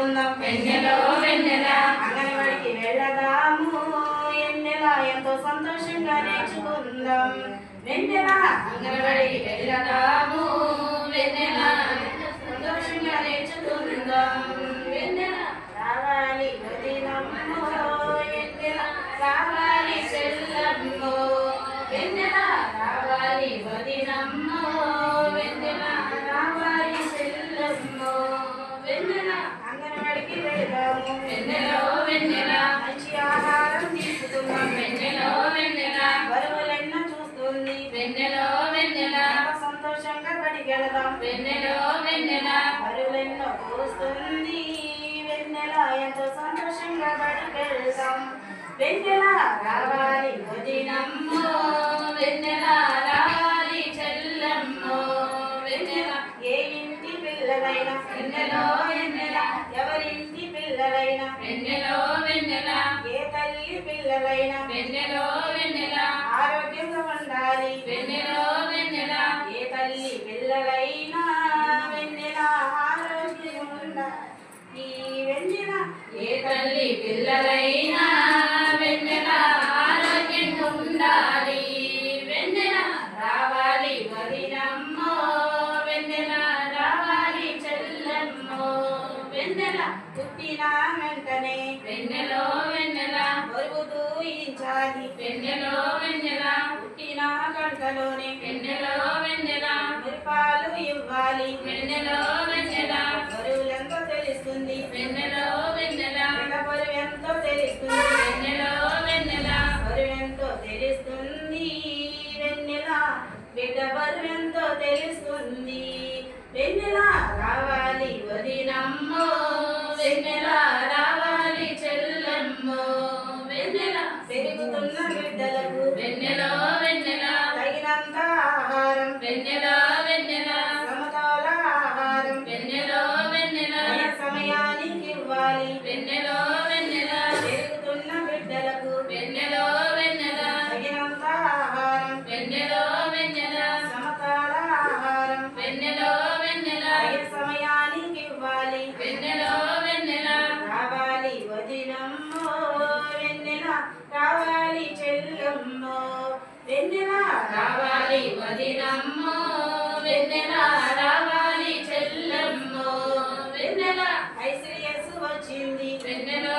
నేర్చుకుందాం వెన్నెలో వెన్నెల అంగన్వాడికి వెళ్ళదాము వెన్నెల ఎంతో సంతోషంగా నేర్చుకుందాం వెన్నెల అంగన్వాడికి వెళ్ళదాము వెన్నెల సంతోషంగా నేర్చుకుందాం వెన్నెల రావాలి వదినమ్మో వెన్నెల రావాలి చెల్లమ్మో వెన్నెల రావాలి వదినమ్మో వెన్నెల రావాలి చెల్లమ్మో వెన్నెల అంగన్వాడికి వెళ్దాము వెన్నెలో వెన్నెల మంచి ఆహారం తీసుకుందాం వెన్నెలో వెన్నెల బరువులెన్నో చూస్తుంది వెన్నెలో వెన్నెల ఎంతో సంతోషంగా బడికి వెళదాం వెన్నెలో వెన్నెల బరువులెన్నో చూస్తుంది వెన్నెల ఎంతో సంతోషంగా బడికి వెళ్దాం వెన్నెల రావాలి వదినమ్మో వెన్నెల రావాలి చెల్లమ్మో వెన్నెల ఏ ఇంటి పిల్లలైనా వెన్నెలో వెన్నెల ఎవరింటి పిల్లలైనా వెన్నెలో వెన్నెల ఏ తల్లి పిల్లలైనా వెన్నెలో వెన్నెల ఆరోగ్యంగా ఉండాలి వెన్నెలో వెన్నెల ఏ తల్లి పిల్లలైనా వెన్నెల ఆరోగ్యంగా ఉండాలి ఈ వెన్నెల ఏ తల్లి పిల్లలైనా వెన్నెల ఆరోగ్యంగా ఉండాలి వెన్నెల రావాలి వదినమ్మో వెన్నెల రావాలి చెల్లమ్మో వెన్నెల పుట్టిన వెంటనే వెన్నెలో వెన్నెల బరువు దూయించాలి వెన్నెలో వెన్నెల పుట్టిన గంటలోనే వెన్నెలో వెన్నెల మురిపాలు ఇవ్వాలి వెన్నెలో వెన్నెల బరువులెంతో తెలుస్తుంది వెన్నెలో వెన్నెల పిల్ల బరువు ఎంతో తెలుస్తుంది వెన్నెలో వెన్నెల బరువెంతో తెలుస్తుంది వెన్నెల బిడ్డ బరువెంతో తెలుస్తుంది వెన్నెల రావాలి వదినమ్మో వెన్నెల రావాలి చెల్లమ్మో వెన్నెల పెరుగుతున్న బిడ్డలకు వెన్నెలో వెన్నెల తగినంత ఆహారం వెన్నెలో వెన్నెల సమతోల ఆహారం వెన్నెలో వెన్నెల సమయానికి ఇవ్వాలి వెన్నెలో వెన్నెల పెరుగుతున్న బిడ్డలకు వెన్నెలో వెన్నెల తగినంత ఆహారం వెన్నెలో వెన్నెల సమతోల ఆహారం వెన్నెలో వెన్నెల సమయానికి ఇవ్వాలి వెన్నెలో వెన్నెల రావాలి వదినమ్మో వెన్నెల రావాలి చెల్లమ్మో వెన్నెల రావాలి వదినమ్మో వెన్నెల రావాలి చెల్లమ్మో వెన్నెల ఐశ్వర్యసు వచ్చింది వెన్నెలో